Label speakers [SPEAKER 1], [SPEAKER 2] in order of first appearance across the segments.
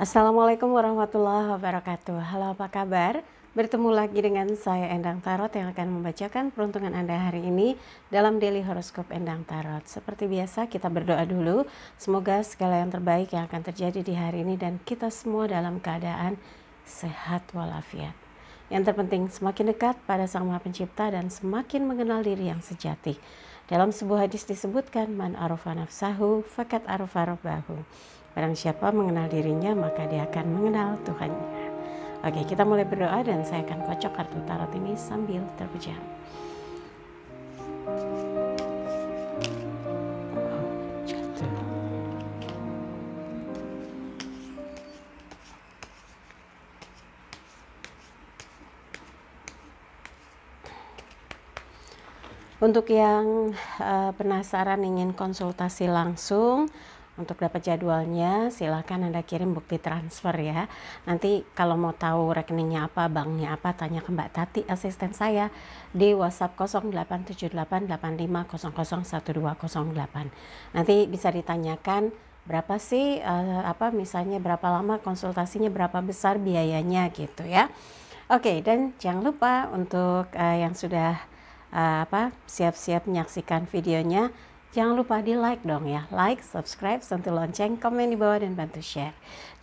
[SPEAKER 1] Assalamualaikum warahmatullahi wabarakatuh. Halo, apa kabar? Bertemu lagi dengan saya Endang Tarot yang akan membacakan peruntungan Anda hari ini dalam Daily Horoscope Endang Tarot. Seperti biasa kita berdoa dulu, semoga segala yang terbaik yang akan terjadi di hari ini dan kita semua dalam keadaan sehat walafiat. Yang terpenting semakin dekat pada Sang Maha Pencipta dan semakin mengenal diri yang sejati. Dalam sebuah hadis disebutkan, man arofa nafsahu fakat arofa rabbahu. Barang siapa mengenal dirinya, maka dia akan mengenal Tuhannya. Oke, kita mulai berdoa dan saya akan kocok kartu tarot ini sambil terpejam. Untuk yang penasaran ingin konsultasi langsung, untuk dapat jadwalnya silahkan Anda kirim bukti transfer ya. Nanti kalau mau tahu rekeningnya apa, banknya apa, tanya ke Mbak Tati, asisten saya, di WhatsApp 087885001208. Nanti bisa ditanyakan berapa sih, misalnya berapa lama konsultasinya, berapa besar biayanya gitu ya. Oke, dan jangan lupa untuk yang sudah siap-siap menyaksikan videonya, jangan lupa di like dong ya, like, subscribe, sentuh lonceng, komen di bawah dan bantu share.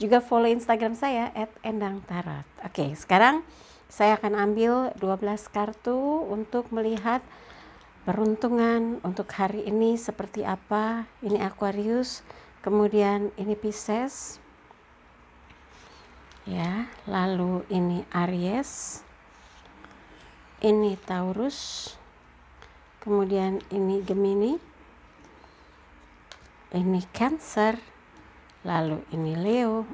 [SPEAKER 1] Juga follow Instagram saya @endangtarot. Oke, sekarang saya akan ambil 12 kartu untuk melihat peruntungan untuk hari ini seperti apa. Ini Aquarius, kemudian ini Pisces ya, lalu ini Aries, ini Taurus, kemudian ini Gemini, ini Cancer, lalu ini Leo,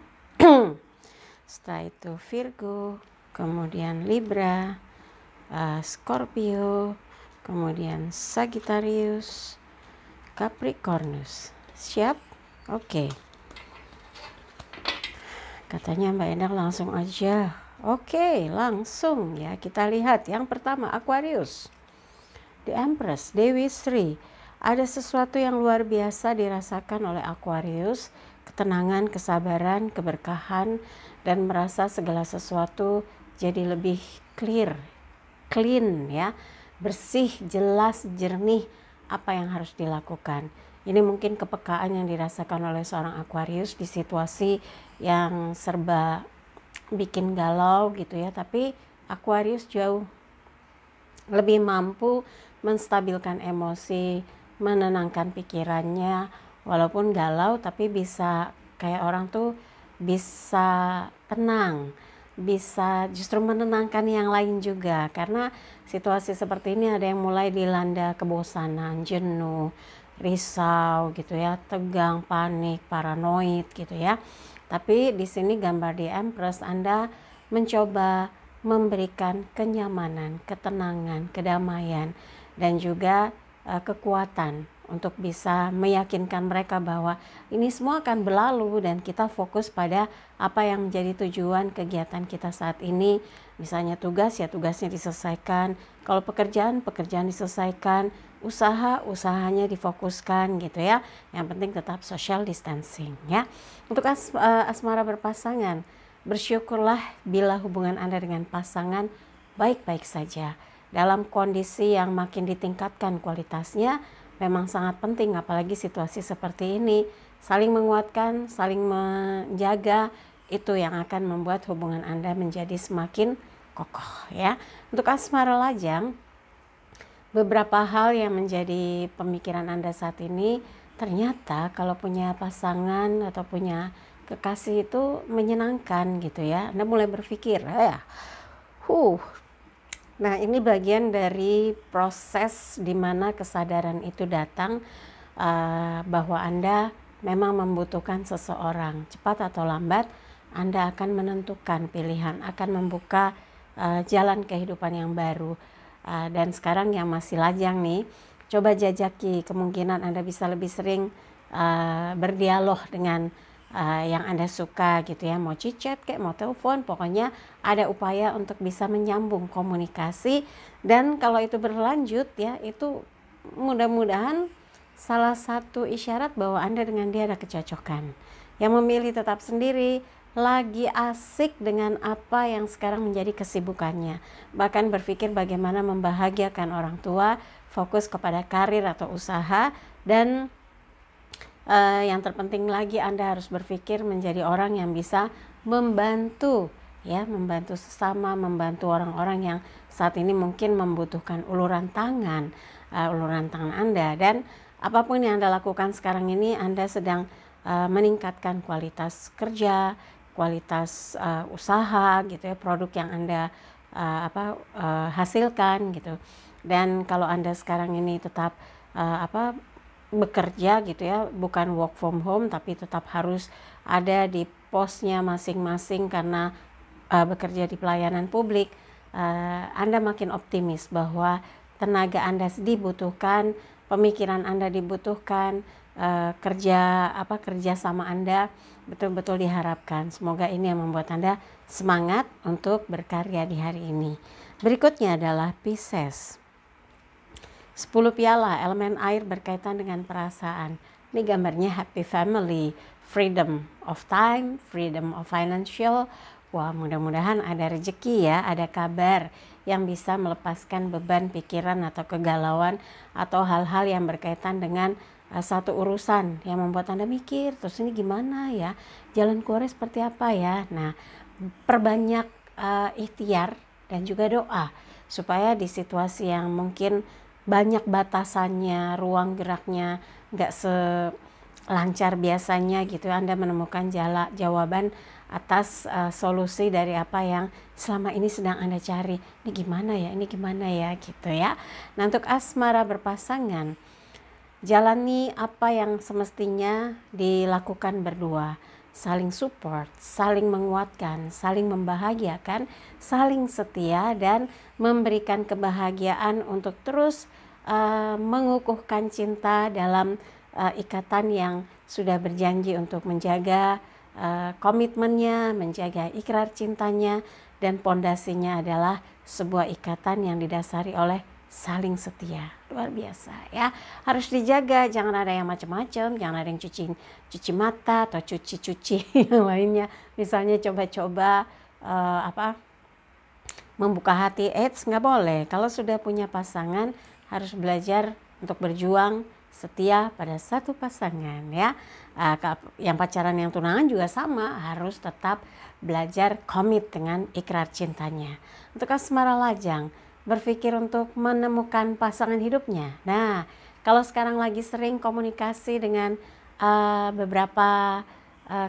[SPEAKER 1] setelah itu Virgo, kemudian Libra, Scorpio, kemudian Sagittarius, Capricornus. Siap? Oke. Katanya Mbak Endang langsung aja. Oke, langsung ya, kita lihat yang pertama Aquarius. The Empress, Dewi Sri. Ada sesuatu yang luar biasa dirasakan oleh Aquarius, ketenangan, kesabaran, keberkahan, dan merasa segala sesuatu jadi lebih clean ya, bersih, jelas, jernih apa yang harus dilakukan. Ini mungkin kepekaan yang dirasakan oleh seorang Aquarius di situasi yang serba bikin galau gitu ya, tapi Aquarius jauh lebih mampu menstabilkan emosi, menenangkan pikirannya, walaupun galau tapi bisa kayak orang tuh bisa tenang, bisa justru menenangkan yang lain juga, karena situasi seperti ini ada yang mulai dilanda kebosanan, jenuh, risau gitu ya, tegang, panik, paranoid gitu ya. Tapi di sini gambar di Empress, Anda mencoba memberikan kenyamanan, ketenangan, kedamaian, dan juga kekuatan untuk bisa meyakinkan mereka bahwa ini semua akan berlalu dan kita fokus pada apa yang menjadi tujuan kegiatan kita saat ini. Misalnya tugas ya tugasnya diselesaikan, kalau pekerjaan diselesaikan, usahanya difokuskan gitu ya. Yang penting tetap social distancing ya. Untuk asmara berpasangan, bersyukurlah bila hubungan Anda dengan pasangan baik-baik saja. Dalam kondisi yang makin ditingkatkan kualitasnya, memang sangat penting apalagi situasi seperti ini. Saling menguatkan, saling menjaga, itu yang akan membuat hubungan Anda menjadi semakin kokoh ya. Untuk asmara lajang, beberapa hal yang menjadi pemikiran Anda saat ini, ternyata kalau punya pasangan atau punya kekasih itu menyenangkan gitu ya. Anda mulai berpikir nah ini bagian dari proses di mana kesadaran itu datang, bahwa Anda memang membutuhkan seseorang. Cepat atau lambat Anda akan menentukan pilihan, akan membuka jalan kehidupan yang baru. Dan sekarang yang masih lajang nih, coba jajaki kemungkinan Anda bisa lebih sering berdialog dengan yang Anda suka gitu ya, mau chat kayak mau telepon, pokoknya ada upaya untuk bisa menyambung komunikasi. Dan kalau itu berlanjut ya, itu mudah-mudahan salah satu isyarat bahwa Anda dengan dia ada kecocokan. Yang memilih tetap sendiri, lagi asik dengan apa yang sekarang menjadi kesibukannya. Bahkan berpikir bagaimana membahagiakan orang tua, fokus kepada karir atau usaha, dan yang terpenting lagi Anda harus berpikir menjadi orang yang bisa membantu, ya, membantu sesama, membantu orang-orang yang saat ini mungkin membutuhkan uluran tangan Anda. Dan apapun yang Anda lakukan sekarang ini, Anda sedang meningkatkan kualitas kerja, kualitas usaha gitu ya, produk yang Anda hasilkan gitu. Dan kalau Anda sekarang ini tetap bekerja gitu ya, bukan work from home, tapi tetap harus ada di posnya masing-masing karena bekerja di pelayanan publik, Anda makin optimis bahwa tenaga Anda dibutuhkan, pemikiran Anda dibutuhkan, kerja sama Anda betul-betul diharapkan. Semoga ini yang membuat Anda semangat untuk berkarya di hari ini. Berikutnya adalah Pisces. 10 piala, elemen air berkaitan dengan perasaan. Ini gambarnya happy family, freedom of time, freedom of financial. Wah, mudah-mudahan ada rezeki ya, ada kabar yang bisa melepaskan beban pikiran atau kegalauan atau hal-hal yang berkaitan dengan satu urusan yang membuat Anda mikir, terus ini gimana ya, jalan keluarnya seperti apa ya. Nah, perbanyak ikhtiar dan juga doa supaya di situasi yang mungkin banyak batasannya, ruang geraknya nggak selancar biasanya gitu, Anda menemukan jawaban atas solusi dari apa yang selama ini sedang Anda cari. Ini gimana ya gitu ya. Nah, untuk asmara berpasangan, jalani apa yang semestinya dilakukan berdua, saling support, saling menguatkan, saling membahagiakan, saling setia, dan memberikan kebahagiaan untuk terus mengukuhkan cinta dalam ikatan yang sudah berjanji untuk menjaga komitmennya, menjaga ikrar cintanya, dan pondasinya adalah sebuah ikatan yang didasari oleh saling setia. Luar biasa ya, harus dijaga, jangan ada yang macam-macam, jangan ada yang cuci mata atau cuci yang lainnya, misalnya coba-coba membuka hati. Nggak boleh. Kalau sudah punya pasangan harus belajar untuk berjuang setia pada satu pasangan ya. Yang pacaran, yang tunangan juga sama, harus tetap belajar komit dengan ikrar cintanya. Untuk asmara lajang, berpikir untuk menemukan pasangan hidupnya. Nah, kalau sekarang lagi sering komunikasi dengan beberapa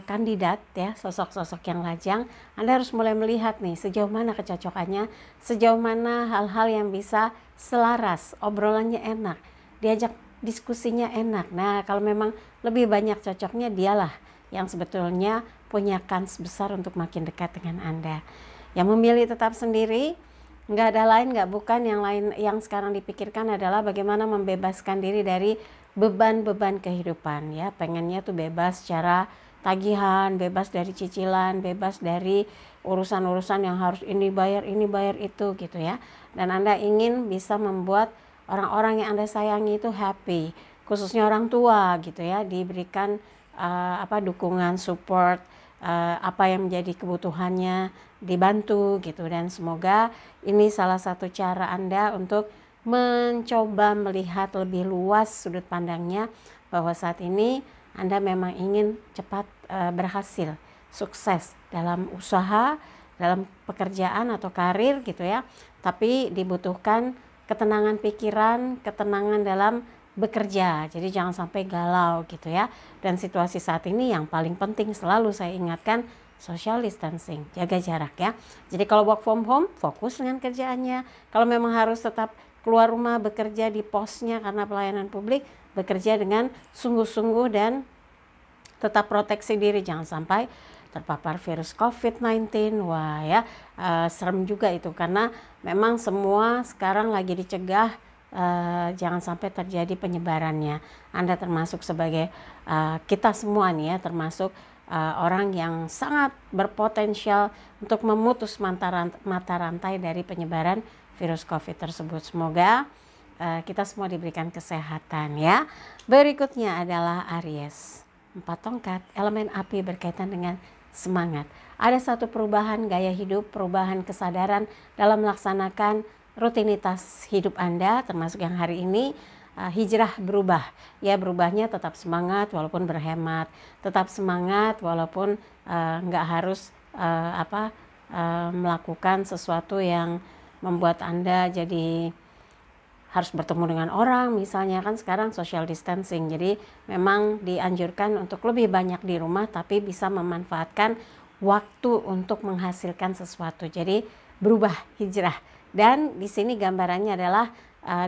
[SPEAKER 1] kandidat ya, sosok-sosok yang lajang, Anda harus mulai melihat nih sejauh mana kecocokannya, sejauh mana hal-hal yang bisa selaras, obrolannya enak, diajak diskusinya enak. Nah, kalau memang lebih banyak cocoknya, dialah yang sebetulnya punya kans besar untuk makin dekat dengan Anda. Yang memilih tetap sendiri, nggak ada lain, nggak bukan, yang lain yang sekarang dipikirkan adalah bagaimana membebaskan diri dari beban-beban kehidupan ya. Pengennya tuh bebas secara tagihan, bebas dari cicilan, bebas dari urusan-urusan yang harus ini bayar itu gitu ya. Dan Anda ingin bisa membuat orang-orang yang Anda sayangi itu happy, khususnya orang tua gitu ya, diberikan dukungan, support, apa yang menjadi kebutuhannya dibantu gitu. Dan semoga ini salah satu cara Anda untuk mencoba melihat lebih luas sudut pandangnya, bahwa saat ini Anda memang ingin cepat berhasil, sukses dalam usaha, dalam pekerjaan atau karir gitu ya. Tapi dibutuhkan ketenangan pikiran, ketenangan dalam bekerja. Jadi jangan sampai galau gitu ya. Dan situasi saat ini yang paling penting selalu saya ingatkan, social distancing, jaga jarak ya. Jadi kalau work from home, fokus dengan kerjaannya. Kalau memang harus tetap keluar rumah bekerja di posnya karena pelayanan publik, bekerja dengan sungguh-sungguh dan tetap proteksi diri, jangan sampai terpapar virus COVID-19. Wah ya, serem juga itu, karena memang semua sekarang lagi dicegah, jangan sampai terjadi penyebarannya. Anda termasuk sebagai kita semua nih ya, termasuk orang yang sangat berpotensial untuk memutus mata rantai dari penyebaran virus COVID tersebut. Semoga kita semua diberikan kesehatan ya. Berikutnya adalah Aries, 4 tongkat, elemen api berkaitan dengan semangat. Ada satu perubahan gaya hidup, perubahan kesadaran dalam melaksanakan rutinitas hidup Anda, termasuk yang hari ini. Hijrah berubah, ya berubahnya tetap semangat walaupun berhemat, tetap semangat walaupun nggak harus melakukan sesuatu yang membuat Anda jadi harus bertemu dengan orang, misalnya kan sekarang social distancing, jadi memang dianjurkan untuk lebih banyak di rumah tapi bisa memanfaatkan waktu untuk menghasilkan sesuatu. Jadi berubah, hijrah. Dan di sini gambarannya adalah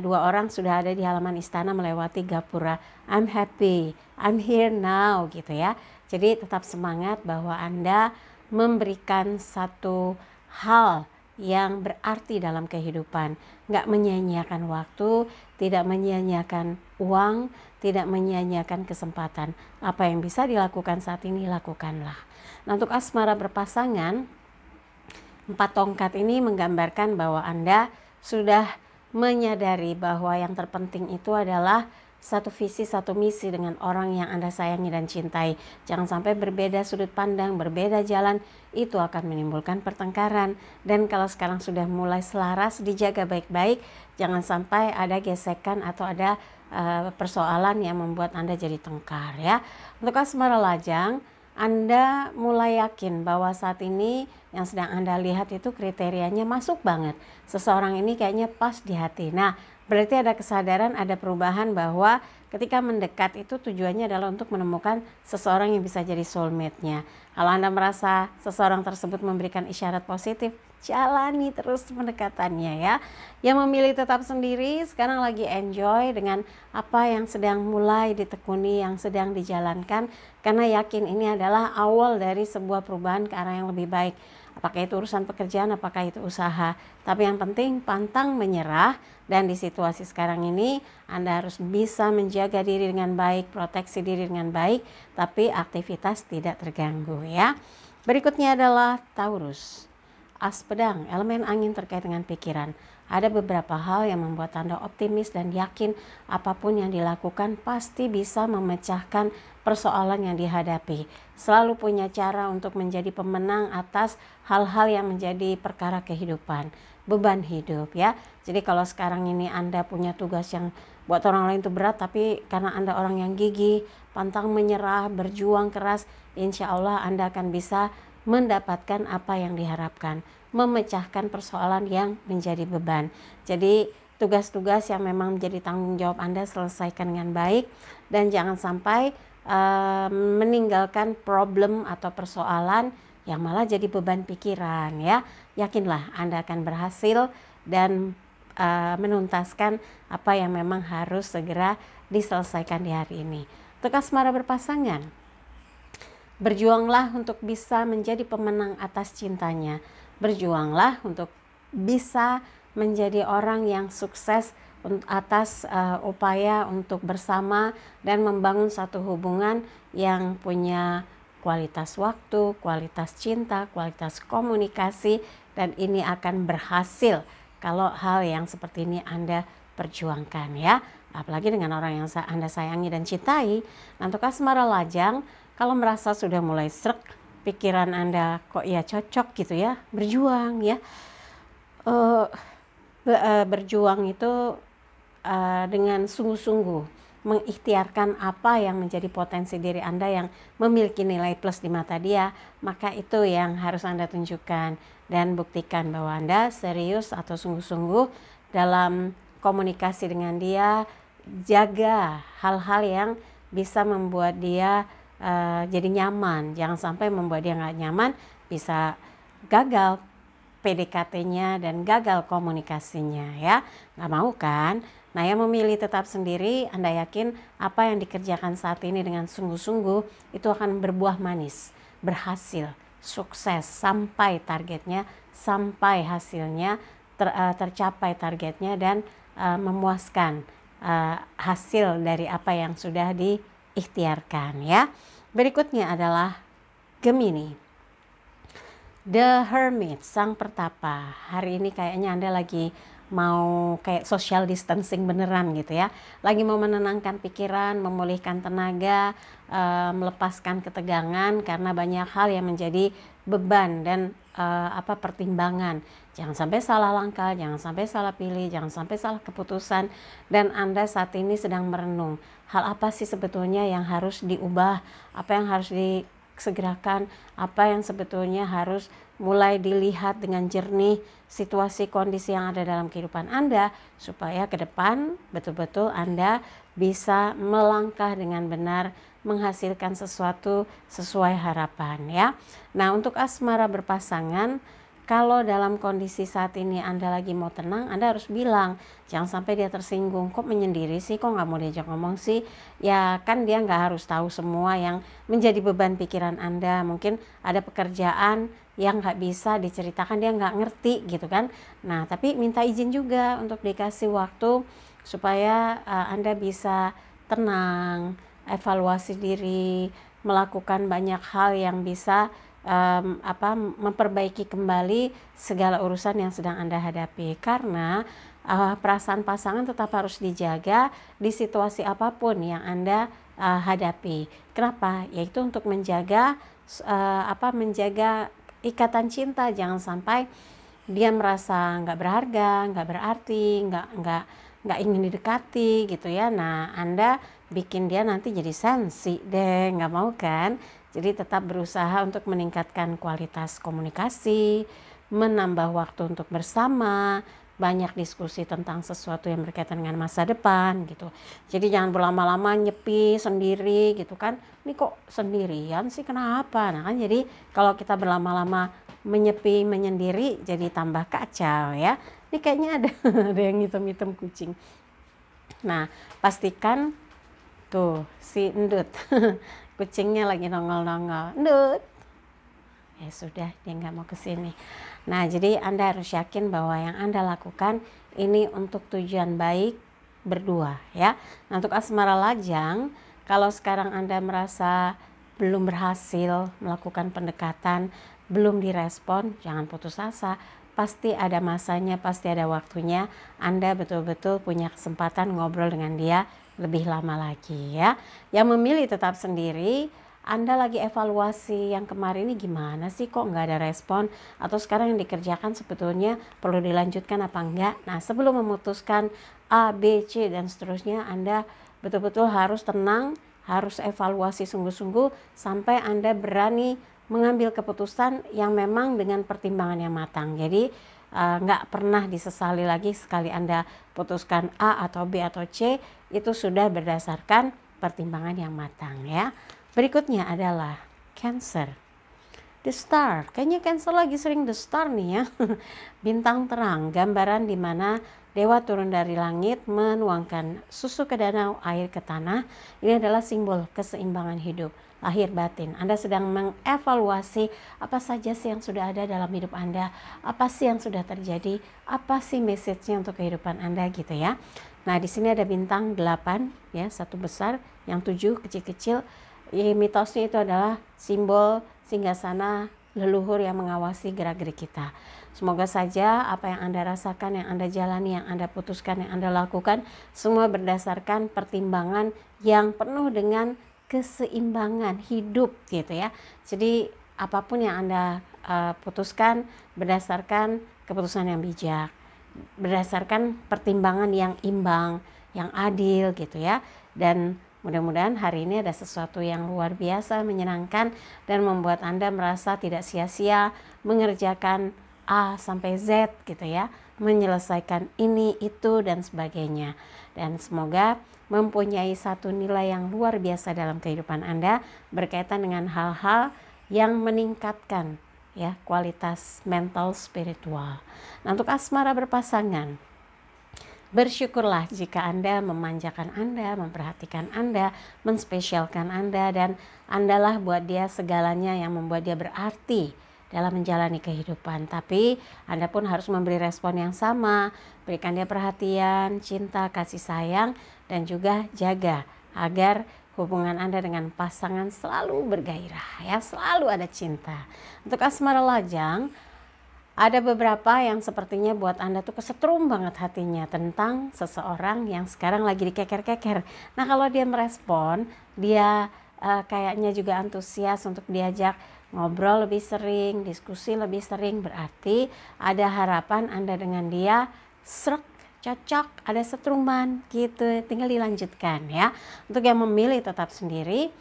[SPEAKER 1] dua orang sudah ada di halaman istana melewati gapura. I'm happy, I'm here now gitu ya. Jadi tetap semangat bahwa Anda memberikan satu hal yang berarti dalam kehidupan. Nggak menyia-nyiakan waktu, tidak menyia-nyiakan uang, tidak menyia-nyiakan kesempatan. Apa yang bisa dilakukan saat ini, lakukanlah. Nah, untuk asmara berpasangan, 4 tongkat ini menggambarkan bahwa Anda sudah menyadari bahwa yang terpenting itu adalah satu visi, satu misi dengan orang yang Anda sayangi dan cintai. Jangan sampai berbeda sudut pandang, berbeda jalan, itu akan menimbulkan pertengkaran. Dan kalau sekarang sudah mulai selaras, dijaga baik-baik, jangan sampai ada gesekan atau ada persoalan yang membuat Anda jadi tengkar ya. Untuk asmara lajang, Anda mulai yakin bahwa saat ini yang sedang Anda lihat itu kriterianya masuk banget. Seseorang ini kayaknya pas di hati. Nah, berarti ada kesadaran, ada perubahan bahwa ketika mendekat itu tujuannya adalah untuk menemukan seseorang yang bisa jadi soulmate-nya. Kalau Anda merasa seseorang tersebut memberikan isyarat positif, jalani terus pendekatannya ya. Yang memilih tetap sendiri sekarang lagi enjoy dengan apa yang sedang mulai ditekuni, yang sedang dijalankan, karena yakin ini adalah awal dari sebuah perubahan ke arah yang lebih baik. Apakah itu urusan pekerjaan, apakah itu usaha. Tapi yang penting pantang menyerah, dan di situasi sekarang ini Anda harus bisa menjaga diri dengan baik, proteksi diri dengan baik, tapi aktivitas tidak terganggu ya. Berikutnya adalah Taurus. As pedang, elemen angin terkait dengan pikiran. Ada beberapa hal yang membuat Anda optimis dan yakin apapun yang dilakukan pasti bisa memecahkan persoalan yang dihadapi. Selalu punya cara untuk menjadi pemenang atas hal-hal yang menjadi perkara kehidupan, beban hidup ya. Jadi kalau sekarang ini Anda punya tugas yang buat orang lain itu berat, tapi karena Anda orang yang gigih, pantang menyerah, berjuang keras, insya Allah Anda akan bisa mendapatkan apa yang diharapkan, memecahkan persoalan yang menjadi beban. Jadi tugas-tugas yang memang menjadi tanggung jawab Anda selesaikan dengan baik, dan jangan sampai meninggalkan problem atau persoalan yang malah jadi beban pikiran ya. Yakinlah Anda akan berhasil dan menuntaskan apa yang memang harus segera diselesaikan di hari ini. Untuk asmara berpasangan, berjuanglah untuk bisa menjadi pemenang atas cintanya. Berjuanglah untuk bisa menjadi orang yang sukses atas upaya untuk bersama dan membangun satu hubungan yang punya kualitas waktu, kualitas cinta, kualitas komunikasi, dan ini akan berhasil kalau hal yang seperti ini Anda perjuangkan ya. Apalagi dengan orang yang Anda sayangi dan cintai. Nah, untuk asmara lajang, kalau merasa sudah mulai srek, pikiran Anda kok ya cocok gitu ya, berjuang ya. Berjuang itu dengan sungguh-sungguh mengikhtiarkan apa yang menjadi potensi diri Anda yang memiliki nilai plus di mata dia, maka itu yang harus Anda tunjukkan dan buktikan bahwa Anda serius atau sungguh-sungguh dalam komunikasi dengan dia. Jaga hal-hal yang bisa membuat dia jadi nyaman, jangan sampai membuat dia nggak nyaman, bisa gagal PDKT-nya dan gagal komunikasinya ya, nggak mau kan? Nah, yang memilih tetap sendiri, Anda yakin apa yang dikerjakan saat ini dengan sungguh-sungguh itu akan berbuah manis, berhasil, sukses sampai targetnya, sampai hasilnya tercapai targetnya, dan memuaskan hasil dari apa yang sudah diikhtiarkan ya. Berikutnya adalah Gemini. The Hermit, sang pertapa. Hari ini kayaknya Anda lagi mau kayak social distancing beneran gitu ya, lagi mau menenangkan pikiran, memulihkan tenaga, melepaskan ketegangan karena banyak hal yang menjadi beban dan pertimbangan. Jangan sampai salah langkah, jangan sampai salah pilih, jangan sampai salah keputusan, dan Anda saat ini sedang merenung hal apa sih sebetulnya yang harus diubah, apa yang harus disegerakan, apa yang sebetulnya harus mulai dilihat dengan jernih, situasi kondisi yang ada dalam kehidupan Anda, supaya ke depan betul-betul Anda bisa melangkah dengan benar, menghasilkan sesuatu sesuai harapan ya. Nah, untuk asmara berpasangan, kalau dalam kondisi saat ini Anda lagi mau tenang, Anda harus bilang, jangan sampai dia tersinggung, kok menyendiri sih, kok nggak mau diajak ngomong sih. Ya kan dia nggak harus tahu semua yang menjadi beban pikiran Anda. Mungkin ada pekerjaan yang nggak bisa diceritakan, dia nggak ngerti gitu kan. Nah, tapi minta izin juga untuk dikasih waktu supaya Anda bisa tenang, evaluasi diri, melakukan banyak hal yang bisa memperbaiki kembali segala urusan yang sedang Anda hadapi, karena perasaan pasangan tetap harus dijaga di situasi apapun yang Anda hadapi. Kenapa? Yaitu untuk menjaga menjaga ikatan cinta. Jangan sampai dia merasa nggak berharga, nggak berarti, nggak ingin didekati gitu ya. Nah, Anda bikin dia nanti jadi sensi deh, nggak mau kan? Jadi tetap berusaha untuk meningkatkan kualitas komunikasi, menambah waktu untuk bersama, banyak diskusi tentang sesuatu yang berkaitan dengan masa depan gitu. Jadi jangan berlama-lama nyepi sendiri gitu kan. Ini kok sendirian sih, kenapa? Nah kan, jadi kalau kita berlama-lama menyepi, menyendiri, jadi tambah kacau ya. Ini kayaknya ada ada yang hitam-hitam kucing. Nah, pastikan tuh si endut kucingnya lagi nongol-nongol, endut. Ya sudah, dia nggak mau kesini. Nah, jadi Anda harus yakin bahwa yang Anda lakukan ini untuk tujuan baik berdua ya. Nah, untuk asmara lajang, kalau sekarang Anda merasa belum berhasil melakukan pendekatan, belum direspon, jangan putus asa. Pasti ada masanya, pasti ada waktunya. Anda betul-betul punya kesempatan ngobrol dengan dia lebih lama lagi ya. Yang memilih tetap sendiri, Anda lagi evaluasi yang kemarin ini gimana sih, kok nggak ada respon, atau sekarang yang dikerjakan sebetulnya perlu dilanjutkan apa enggak. Nah, sebelum memutuskan A, B, C dan seterusnya, Anda betul-betul harus tenang, harus evaluasi sungguh-sungguh sampai Anda berani mengambil keputusan yang memang dengan pertimbangan yang matang. Jadi nggak pernah disesali lagi sekali Anda putuskan A atau B atau C, itu sudah berdasarkan pertimbangan yang matang ya. Berikutnya adalah Cancer, the star. Kayaknya Cancer lagi sering the star nih ya. Bintang terang, gambaran di mana dewa turun dari langit menuangkan susu ke danau, air ke tanah. Ini adalah simbol keseimbangan hidup, lahir batin. Anda sedang mengevaluasi apa saja sih yang sudah ada dalam hidup Anda, apa sih yang sudah terjadi, apa sih message-nya untuk kehidupan Anda gitu ya. Nah, di sini ada bintang 8 ya, satu besar, yang 7 kecil-kecil. Mitosnya itu adalah simbol singgasana leluhur yang mengawasi gerak-gerik kita. Semoga saja apa yang Anda rasakan, yang Anda jalani, yang Anda putuskan, yang Anda lakukan, semua berdasarkan pertimbangan yang penuh dengan keseimbangan hidup gitu ya. Jadi apapun yang Anda putuskan berdasarkan keputusan yang bijak, berdasarkan pertimbangan yang imbang, yang adil gitu ya. Dan mudah-mudahan hari ini ada sesuatu yang luar biasa, menyenangkan, dan membuat Anda merasa tidak sia-sia mengerjakan A sampai Z gitu ya, menyelesaikan ini, itu, dan sebagainya. Dan semoga mempunyai satu nilai yang luar biasa dalam kehidupan Anda berkaitan dengan hal-hal yang meningkatkan ya kualitas mental spiritual. Nah, untuk asmara berpasangan, bersyukurlah jika Anda memanjakan Anda, memperhatikan Anda, menspesialkan Anda, dan Andalah buat dia segalanya yang membuat dia berarti dalam menjalani kehidupan. Tapi Anda pun harus memberi respon yang sama, berikan dia perhatian, cinta, kasih sayang, dan juga jaga agar hubungan Anda dengan pasangan selalu bergairah ya, selalu ada cinta. Untuk asmara lajang, Ada beberapa yang sepertinya buat Anda tuh kesetrum banget hatinya tentang seseorang yang sekarang lagi dikeker-keker. Nah, kalau dia merespon, dia kayaknya juga antusias untuk diajak ngobrol lebih sering, diskusi lebih sering, berarti ada harapan Anda dengan dia srek, cocok, ada setruman gitu. Tinggal dilanjutkan ya. Untuk yang memilih tetap sendiri,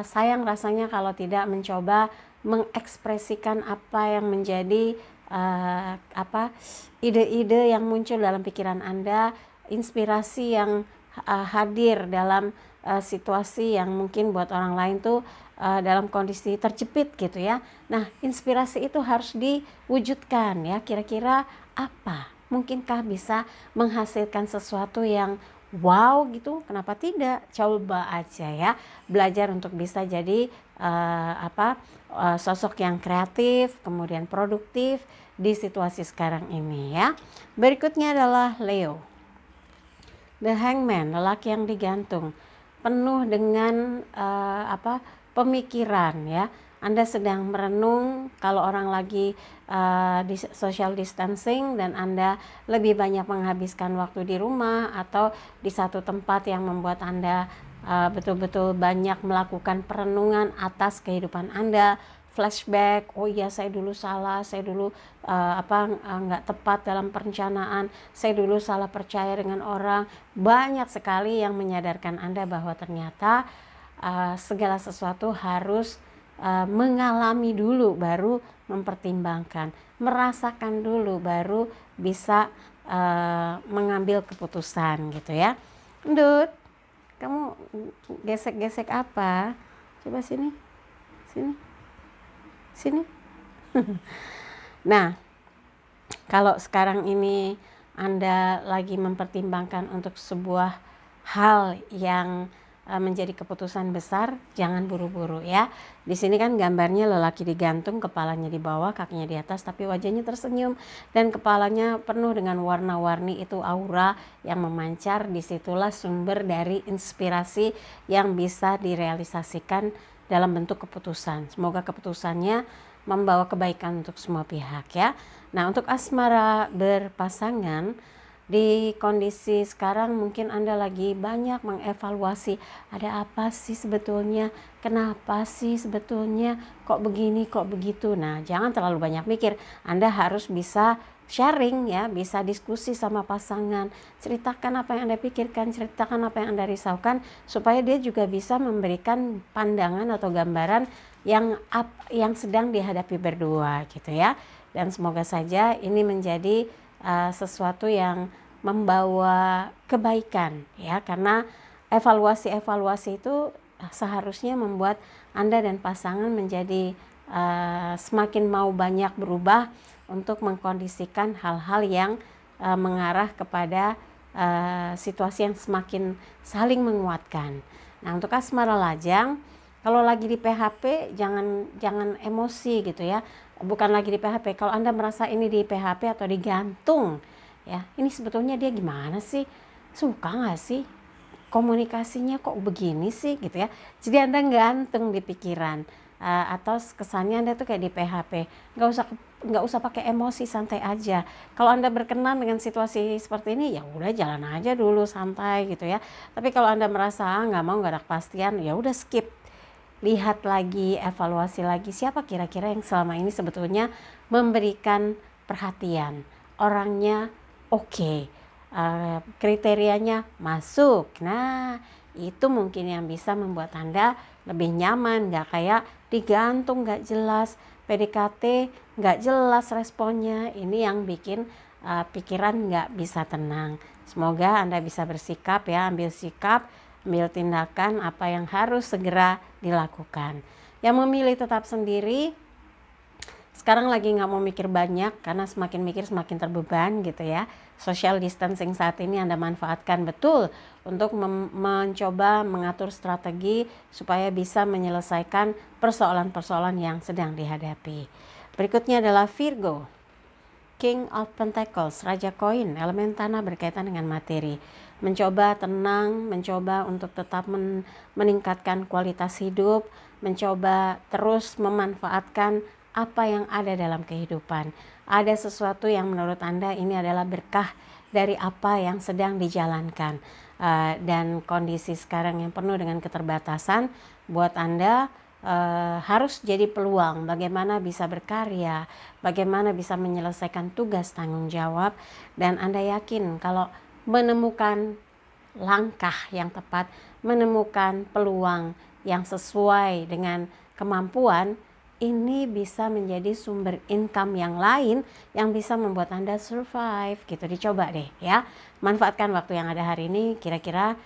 [SPEAKER 1] sayang rasanya kalau tidak mencoba mengekspresikan apa yang menjadi ide-ide yang muncul dalam pikiran Anda, inspirasi yang hadir dalam situasi yang mungkin buat orang lain tuh dalam kondisi terjepit gitu ya. Nah, inspirasi itu harus diwujudkan ya. Kira-kira apa? Mungkinkah bisa menghasilkan sesuatu yang wow gitu? Kenapa tidak? Coba aja ya. Belajar untuk bisa jadi sosok yang kreatif, kemudian produktif di situasi sekarang ini ya. Berikutnya adalah Leo. The Hangman, lelaki yang digantung, penuh dengan pemikiran ya. Anda sedang merenung kalau orang lagi di social distancing dan Anda lebih banyak menghabiskan waktu di rumah atau di satu tempat yang membuat Anda betul-betul banyak melakukan perenungan atas kehidupan Anda, flashback, oh iya saya dulu salah, saya dulu nggak tepat dalam perencanaan, saya dulu salah percaya dengan orang. Banyak sekali yang menyadarkan Anda bahwa ternyata segala sesuatu harus mengalami dulu baru mempertimbangkan, merasakan dulu baru bisa mengambil keputusan gitu ya. Ndut, kamu gesek-gesek apa? Coba sini. Nah, kalau sekarang ini Anda lagi mempertimbangkan untuk sebuah hal yang menjadi keputusan besar, jangan buru-buru ya. Di sini kan gambarnya lelaki digantung, kepalanya di bawah, kakinya di atas, tapi wajahnya tersenyum dan kepalanya penuh dengan warna-warni, itu aura yang memancar. Disitulah sumber dari inspirasi yang bisa direalisasikan dalam bentuk keputusan. Semoga keputusannya membawa kebaikan untuk semua pihak ya. Nah, untuk asmara berpasangan, di kondisi sekarang mungkin Anda lagi banyak mengevaluasi, ada apa sih sebetulnya, kenapa sih sebetulnya, kok begini, kok begitu. Nah, jangan terlalu banyak mikir. Anda harus bisa sharing ya, bisa diskusi sama pasangan, ceritakan apa yang Anda pikirkan, ceritakan apa yang Anda risaukan, supaya dia juga bisa memberikan pandangan atau gambaran yang sedang dihadapi berdua gitu ya. Dan semoga saja ini menjadi sesuatu yang membawa kebaikan ya, karena evaluasi itu seharusnya membuat Anda dan pasangan menjadi semakin mau banyak berubah untuk mengkondisikan hal-hal yang mengarah kepada situasi yang semakin saling menguatkan. Nah, untuk asmara lajang, kalau lagi di PHP jangan emosi gitu ya. Bukan lagi di PHP, kalau Anda merasa ini di PHP atau digantung ya, ini sebetulnya dia gimana sih, suka nggak sih, komunikasinya kok begini sih gitu ya. Jadi Anda gantung di pikiran, atau kesannya Anda tuh kayak di PHP. Nggak usah pakai emosi, santai aja. Kalau Anda berkenan dengan situasi seperti ini, ya udah jalan aja dulu santai gitu ya. Tapi kalau Anda merasa nggak mau, nggak ada kepastian, ya udah skip. Lihat lagi, evaluasi lagi, siapa kira-kira yang selama ini sebetulnya memberikan perhatian, orangnya oke, kriterianya masuk. Nah, itu mungkin yang bisa membuat Anda lebih nyaman, nggak kayak digantung, nggak jelas, PDKT nggak jelas responnya. Ini yang bikin pikiran nggak bisa tenang. Semoga Anda bisa bersikap ya, ambil sikap, ambil tindakan apa yang harus segera dilakukan. Yang memilih tetap sendiri, sekarang lagi nggak mau mikir banyak, karena semakin mikir semakin terbeban gitu ya. Social distancing saat ini Anda manfaatkan betul untuk mencoba mengatur strategi supaya bisa menyelesaikan persoalan-persoalan yang sedang dihadapi. Berikutnya adalah Virgo, King of Pentacles, Raja Koin, elemen tanah berkaitan dengan materi. Mencoba tenang, mencoba untuk tetap meningkatkan kualitas hidup, mencoba terus memanfaatkan apa yang ada dalam kehidupan. Ada sesuatu yang menurut Anda ini adalah berkah dari apa yang sedang dijalankan. Dan kondisi sekarang yang penuh dengan keterbatasan buat Anda harus jadi peluang bagaimana bisa berkarya, bagaimana bisa menyelesaikan tugas tanggung jawab. Dan Anda yakin kalau menemukan langkah yang tepat, menemukan peluang yang sesuai dengan kemampuan, ini bisa menjadi sumber income yang lain yang bisa membuat Anda survive gitu. Dicoba deh ya, manfaatkan waktu yang ada hari ini, kira-kira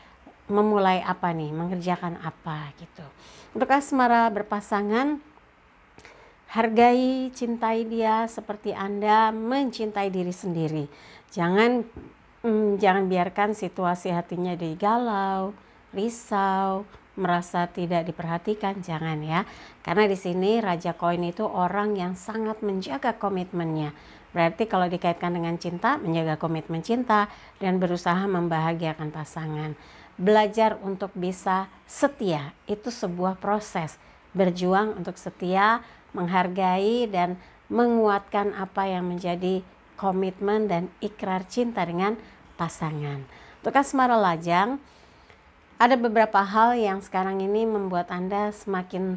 [SPEAKER 1] memulai apa nih, mengerjakan apa gitu. Untuk asmara berpasangan, hargai, cintai dia seperti Anda mencintai diri sendiri. Jangan biarkan situasi hatinya digalau, risau, merasa tidak diperhatikan, jangan ya. Karena di sini Raja Koin itu orang yang sangat menjaga komitmennya. Berarti kalau dikaitkan dengan cinta, menjaga komitmen cinta dan berusaha membahagiakan pasangan. Belajar untuk bisa setia, itu sebuah proses. Berjuang untuk setia, menghargai dan menguatkan apa yang menjadi komitmen dan ikrar cinta dengan pasangan. Untuk asmara lajang, ada beberapa hal yang sekarang ini membuat Anda semakin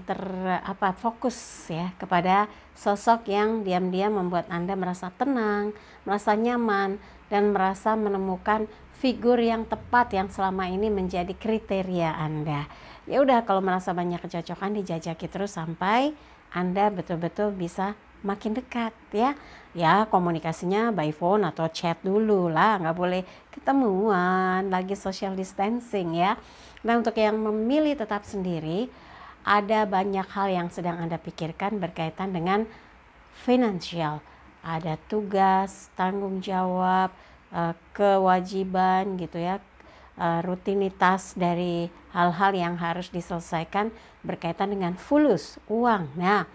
[SPEAKER 1] fokus ya kepada sosok yang diam-diam membuat Anda merasa tenang, merasa nyaman, dan merasa menemukan figur yang tepat yang selama ini menjadi kriteria Anda. Ya udah, kalau merasa banyak kecocokan, dijajaki terus sampai Anda betul-betul bisa makin dekat ya. Ya, komunikasinya by phone atau chat dulu lah, nggak boleh ketemuan, lagi social distancing ya. Nah, untuk yang memilih tetap sendiri, ada banyak hal yang sedang Anda pikirkan berkaitan dengan finansial. Ada tugas, tanggung jawab, kewajiban gitu ya, rutinitas dari hal-hal yang harus diselesaikan berkaitan dengan fulus, uang. Nah,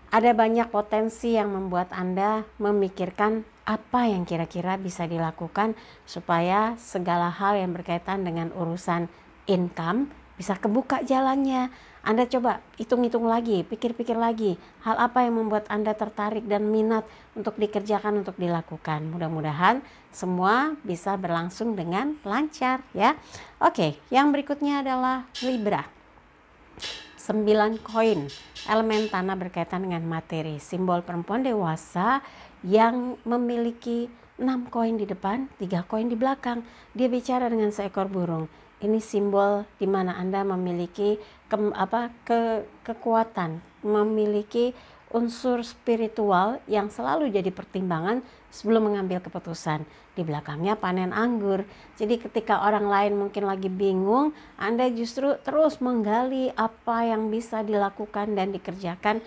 [SPEAKER 1] ada banyak potensi yang membuat Anda memikirkan apa yang kira-kira bisa dilakukan supaya segala hal yang berkaitan dengan urusan income bisa kebuka jalannya. Anda coba hitung-hitung lagi, pikir-pikir lagi hal apa yang membuat Anda tertarik dan minat untuk dikerjakan, untuk dilakukan. Mudah-mudahan semua bisa berlangsung dengan lancar ya. Oke, yang berikutnya adalah Libra. 9 koin, elemen tanah berkaitan dengan materi, simbol perempuan dewasa yang memiliki 6 koin di depan, 3 koin di belakang. Dia bicara dengan seekor burung. Ini simbol di mana Anda memiliki kekuatan, memiliki unsur spiritual yang selalu jadi pertimbangan sebelum mengambil keputusan. Di belakangnya panen anggur. Jadi ketika orang lain mungkin lagi bingung, Anda justru terus menggali apa yang bisa dilakukan dan dikerjakan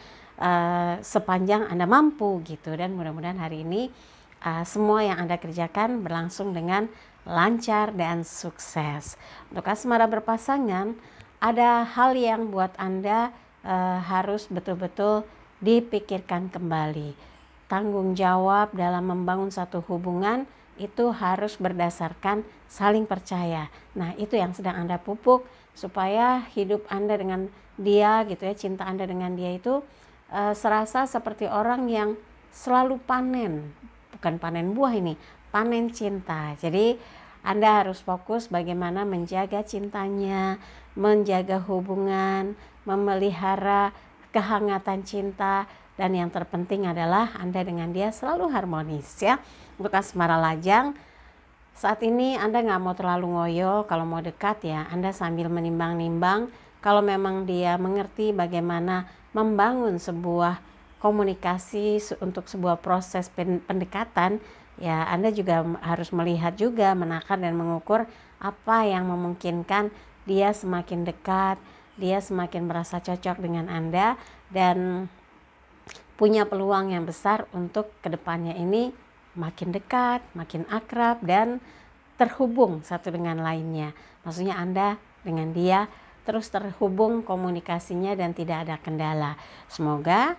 [SPEAKER 1] sepanjang Anda mampu gitu. Dan mudah-mudahan hari ini semua yang Anda kerjakan berlangsung dengan lancar dan sukses. Untuk asmara berpasangan, ada hal yang buat Anda harus betul-betul dipikirkan kembali. Tanggung jawab dalam membangun satu hubungan itu harus berdasarkan saling percaya. Nah, itu yang sedang Anda pupuk supaya hidup Anda dengan dia gitu ya, cinta Anda dengan dia itu serasa seperti orang yang selalu panen. Bukan panen buah ini, panen cinta. Jadi Anda harus fokus bagaimana menjaga cintanya, menjaga hubungan, memelihara kehangatan cinta, dan yang terpenting adalah Anda dengan dia selalu harmonis ya. Untuk asmara lajang, saat ini Anda nggak mau terlalu ngoyo. Kalau mau dekat ya Anda sambil menimbang-nimbang. Kalau memang dia mengerti bagaimana membangun sebuah komunikasi untuk sebuah proses pendekatan, ya Anda juga harus melihat juga, menakar dan mengukur apa yang memungkinkan dia semakin dekat, dia semakin merasa cocok dengan Anda dan punya peluang yang besar untuk kedepannya ini makin dekat, makin akrab dan terhubung satu dengan lainnya. Maksudnya Anda dengan dia terus terhubung komunikasinya dan tidak ada kendala. Semoga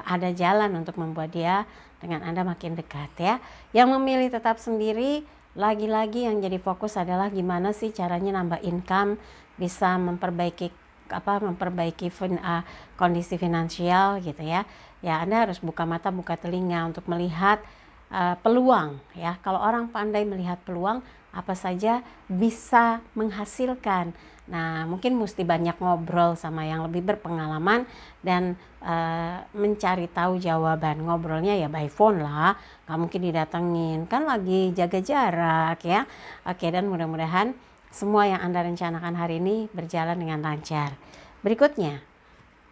[SPEAKER 1] ada jalan untuk membuat dia dengan Anda makin dekat ya. Yang memilih tetap sendiri, lagi-lagi yang jadi fokus adalah gimana sih caranya nambah income, bisa memperbaiki memperbaiki kondisi finansial gitu ya. Ya Anda harus buka mata buka telinga untuk melihat peluang ya. Kalau orang pandai melihat peluang, apa saja bisa menghasilkan. Nah, mungkin mesti banyak ngobrol sama yang lebih berpengalaman dan mencari tahu jawaban. Ngobrolnya ya by phone lah, nggak mungkin didatengin, kan lagi jaga jarak ya. Oke, dan mudah-mudahan semua yang Anda rencanakan hari ini berjalan dengan lancar. Berikutnya,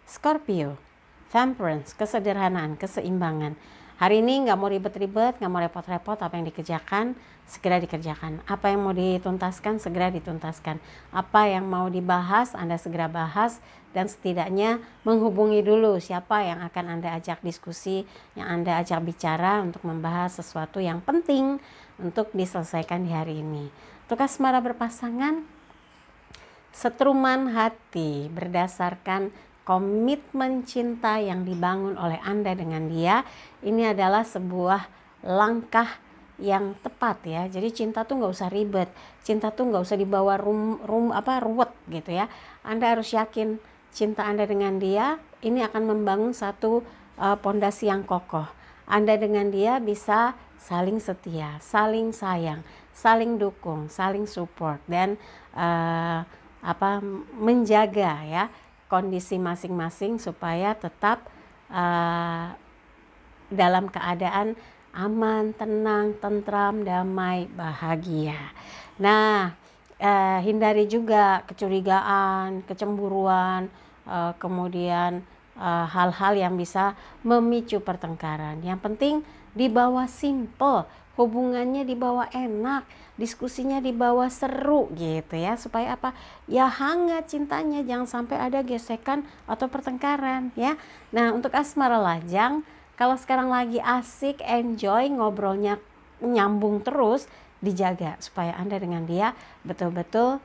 [SPEAKER 1] Scorpio, temperance, kesederhanaan, keseimbangan. Hari ini nggak mau ribet-ribet, nggak mau repot-repot. Apa yang dikerjakan, segera dikerjakan. Apa yang mau dituntaskan, segera dituntaskan. Apa yang mau dibahas, Anda segera bahas. Dan setidaknya menghubungi dulu siapa yang akan Anda ajak diskusi, yang Anda ajak bicara untuk membahas sesuatu yang penting untuk diselesaikan di hari ini. Untuk asmara berpasangan, setruman hati berdasarkan komitmen cinta yang dibangun oleh Anda dengan dia. Ini adalah sebuah langkah yang tepat ya. Jadi cinta tuh nggak usah ribet, cinta tuh nggak usah dibawa ruwet gitu ya. Anda harus yakin cinta Anda dengan dia ini akan membangun satu pondasi yang kokoh. Anda dengan dia bisa saling setia, saling sayang, saling dukung, saling support, dan menjaga ya kondisi masing-masing supaya tetap dalam keadaan aman, tenang, tentram, damai, bahagia. Nah, hindari juga kecurigaan, kecemburuan, kemudian hal-hal yang bisa memicu pertengkaran. Yang penting dibawa simple, hubungannya dibawa enak, diskusinya dibawa seru gitu ya, supaya apa? Ya hangat cintanya, jangan sampai ada gesekan atau pertengkaran ya. Nah, untuk asmara lajang, kalau sekarang lagi asik, enjoy, ngobrolnya nyambung terus, dijaga supaya Anda dengan dia betul-betul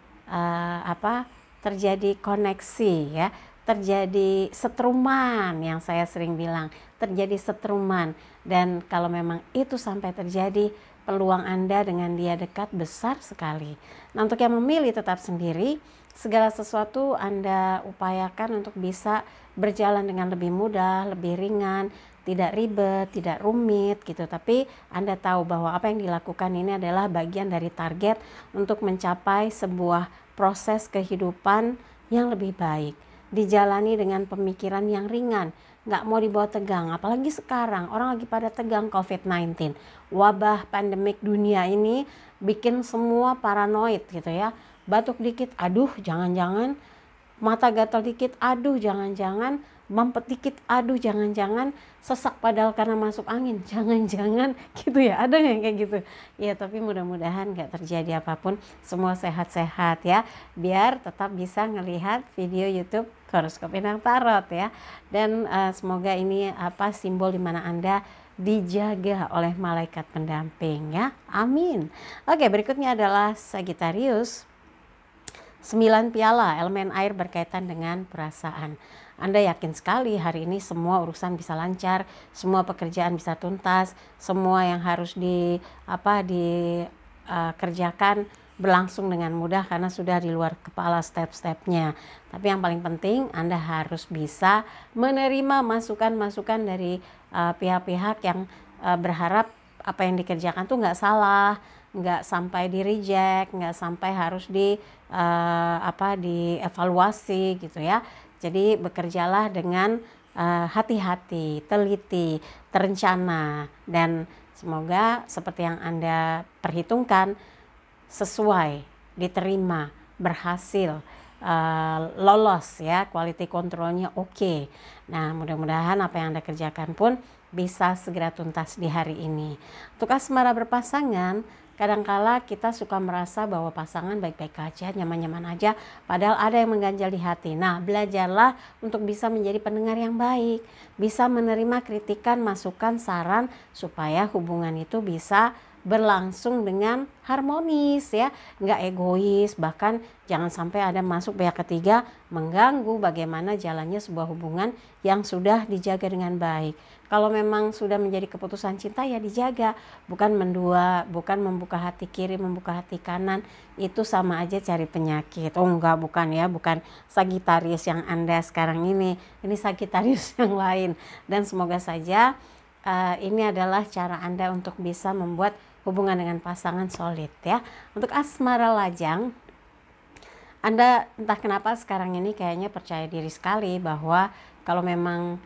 [SPEAKER 1] terjadi koneksi ya, terjadi setruman yang saya sering bilang, terjadi setruman. Dan kalau memang itu sampai terjadi, peluang Anda dengan dia dekat besar sekali. Nah, untuk yang memilih tetap sendiri, segala sesuatu Anda upayakan untuk bisa berjalan dengan lebih mudah, lebih ringan, tidak ribet, tidak rumit gitu. Tapi Anda tahu bahwa apa yang dilakukan ini adalah bagian dari target untuk mencapai sebuah proses kehidupan yang lebih baik, dijalani dengan pemikiran yang ringan, nggak mau dibawa tegang. Apalagi sekarang orang lagi pada tegang, COVID-19, wabah pandemik dunia ini bikin semua paranoid gitu ya. Batuk dikit, aduh jangan-jangan, mata gatal dikit, aduh jangan-jangan, mampet dikit, aduh jangan-jangan, sesak padahal karena masuk angin, jangan-jangan gitu ya. Ada nggak kayak gitu ya? Tapi mudah-mudahan nggak terjadi apapun, semua sehat-sehat ya, biar tetap bisa ngelihat video YouTube Horoskop Inang Tarot ya. Dan semoga ini simbol dimana Anda dijaga oleh malaikat pendamping ya, amin. Oke, berikutnya adalah Sagittarius, 9 piala, elemen air berkaitan dengan perasaan. Anda yakin sekali hari ini semua urusan bisa lancar, semua pekerjaan bisa tuntas, semua yang harus dikerjakan berlangsung dengan mudah karena sudah di luar kepala step-stepnya. Tapi yang paling penting Anda harus bisa menerima masukan-masukan dari pihak-pihak yang berharap apa yang dikerjakan tuh nggak salah, nggak sampai di reject, nggak sampai harus dievaluasi gitu ya. Jadi bekerjalah dengan hati-hati, teliti, terencana, dan semoga seperti yang Anda perhitungkan sesuai, diterima, berhasil, lolos ya, quality controlnya oke. Nah, mudah-mudahan apa yang Anda kerjakan pun bisa segera tuntas di hari ini. Untuk asmara berpasangan, kadangkala kita suka merasa bahwa pasangan baik-baik aja, nyaman-nyaman aja, padahal ada yang mengganjal di hati. Nah, belajarlah untuk bisa menjadi pendengar yang baik, bisa menerima kritikan, masukan, saran, supaya hubungan itu bisa berlangsung dengan harmonis ya, nggak egois, bahkan jangan sampai ada masuk pihak ketiga mengganggu bagaimana jalannya sebuah hubungan yang sudah dijaga dengan baik. Kalau memang sudah menjadi keputusan cinta ya dijaga, bukan mendua, bukan membuka hati kiri, membuka hati kanan, itu sama aja cari penyakit. Oh enggak, bukan ya, bukan Sagittarius yang Anda sekarang ini Sagittarius yang lain. Dan semoga saja ini adalah cara Anda untuk bisa membuat hubungan dengan pasangan solid ya. Untuk asmara lajang, Anda entah kenapa sekarang ini kayaknya percaya diri sekali bahwa kalau memang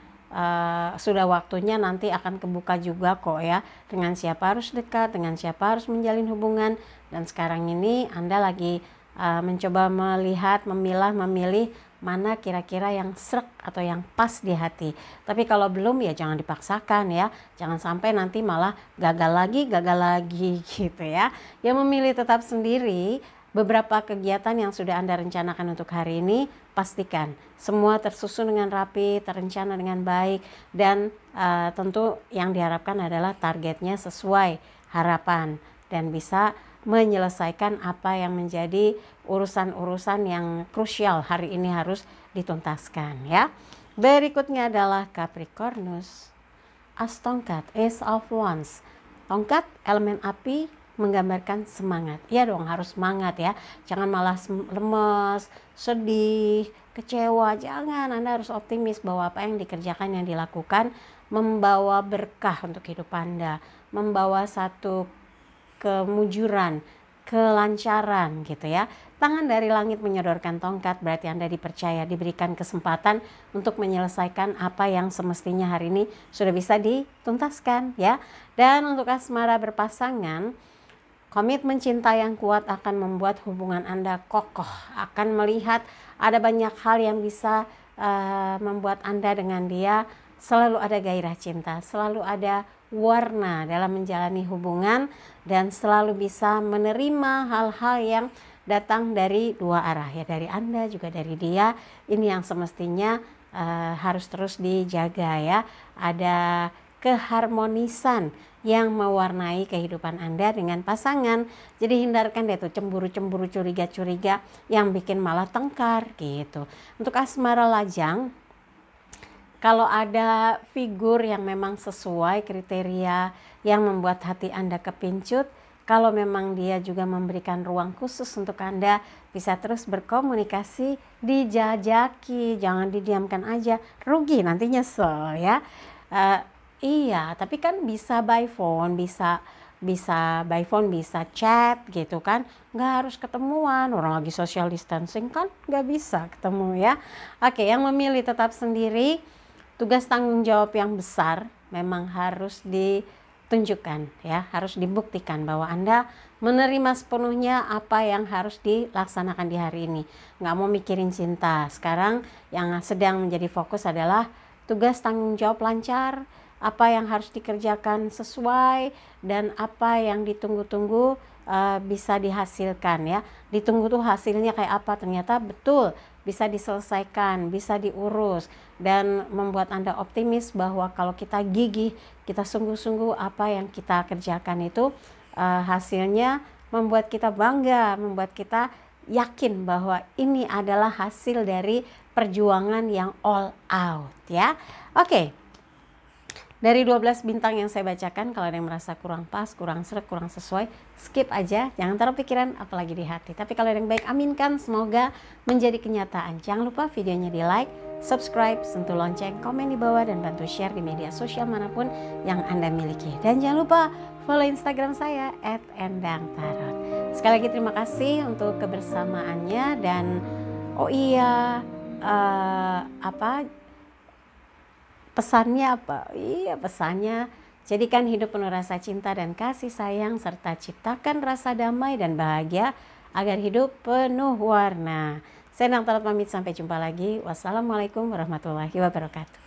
[SPEAKER 1] sudah waktunya nanti akan kebuka juga kok ya, dengan siapa harus dekat, dengan siapa harus menjalin hubungan. Dan sekarang ini Anda lagi mencoba melihat, memilah, memilih mana kira-kira yang srek atau yang pas di hati. Tapi kalau belum ya jangan dipaksakan ya, jangan sampai nanti malah gagal lagi gitu ya. Yang memilih tetap sendiri, beberapa kegiatan yang sudah Anda rencanakan untuk hari ini, pastikan semua tersusun dengan rapi, terencana dengan baik, dan tentu yang diharapkan adalah targetnya sesuai harapan dan bisa menyelesaikan apa yang menjadi urusan-urusan yang krusial hari ini harus dituntaskan ya. Berikutnya adalah Capricornus. As tongkat, Ace of Wands. Tongkat elemen api menggambarkan semangat. Iya dong, harus semangat ya. Jangan malah lemes, sedih, kecewa. Jangan, Anda harus optimis bahwa apa yang dikerjakan, yang dilakukan membawa berkah untuk hidup Anda, membawa satu kemujuran, kelancaran gitu ya. Tangan dari langit menyodorkan tongkat, berarti Anda dipercaya, diberikan kesempatan untuk menyelesaikan apa yang semestinya hari ini sudah bisa dituntaskan ya. Dan untuk asmara berpasangan, komitmen cinta yang kuat akan membuat hubungan Anda kokoh, akan melihat ada banyak hal yang bisa membuat Anda dengan dia selalu ada gairah cinta, selalu ada warna dalam menjalani hubungan, dan selalu bisa menerima hal-hal yang datang dari dua arah ya, dari Anda juga dari dia. Ini yang semestinya harus terus dijaga ya. Ada keharmonisan yang mewarnai kehidupan Anda dengan pasangan. Jadi hindarkan deh tuh cemburu-cemburu, curiga-curiga yang bikin malah tengkar gitu. Untuk asmara lajang, kalau ada figur yang memang sesuai kriteria yang membuat hati Anda kepincut, kalau memang dia juga memberikan ruang khusus untuk Anda bisa terus berkomunikasi, dijajaki, jangan didiamkan aja, rugi nanti nyesel ya. Iya, tapi kan bisa by phone, bisa by phone, bisa chat gitu kan, nggak harus ketemuan. Orang lagi social distancing kan nggak bisa ketemu ya. Oke, yang memilih tetap sendiri, tugas tanggung jawab yang besar memang harus ditunjukkan ya, harus dibuktikan bahwa Anda menerima sepenuhnya apa yang harus dilaksanakan di hari ini. Nggak mau mikirin cinta. Sekarang yang sedang menjadi fokus adalah tugas tanggung jawab lancar, apa yang harus dikerjakan sesuai, dan apa yang ditunggu-tunggu bisa dihasilkan ya. Ditunggu tuh hasilnya kayak apa, ternyata betul bisa diselesaikan, bisa diurus, dan membuat Anda optimis bahwa kalau kita gigih, kita sungguh-sungguh, apa yang kita kerjakan itu hasilnya membuat kita bangga, membuat kita yakin bahwa ini adalah hasil dari perjuangan yang all out ya. Oke. Dari 12 bintang yang saya bacakan, kalau ada yang merasa kurang pas, kurang srek, kurang sesuai, skip aja. Jangan taruh pikiran apalagi di hati. Tapi kalau ada yang baik, aminkan, semoga menjadi kenyataan. Jangan lupa videonya di like, subscribe, sentuh lonceng, komen di bawah, dan bantu share di media sosial manapun yang Anda miliki. Dan jangan lupa follow Instagram saya @endangtarot. Sekali lagi terima kasih untuk kebersamaannya, dan oh iya, pesannya apa? Iya, pesannya, jadikan hidup penuh rasa cinta dan kasih sayang, serta ciptakan rasa damai dan bahagia agar hidup penuh warna. Saya Endang Tarot pamit, sampai jumpa lagi. Wassalamualaikum warahmatullahi wabarakatuh.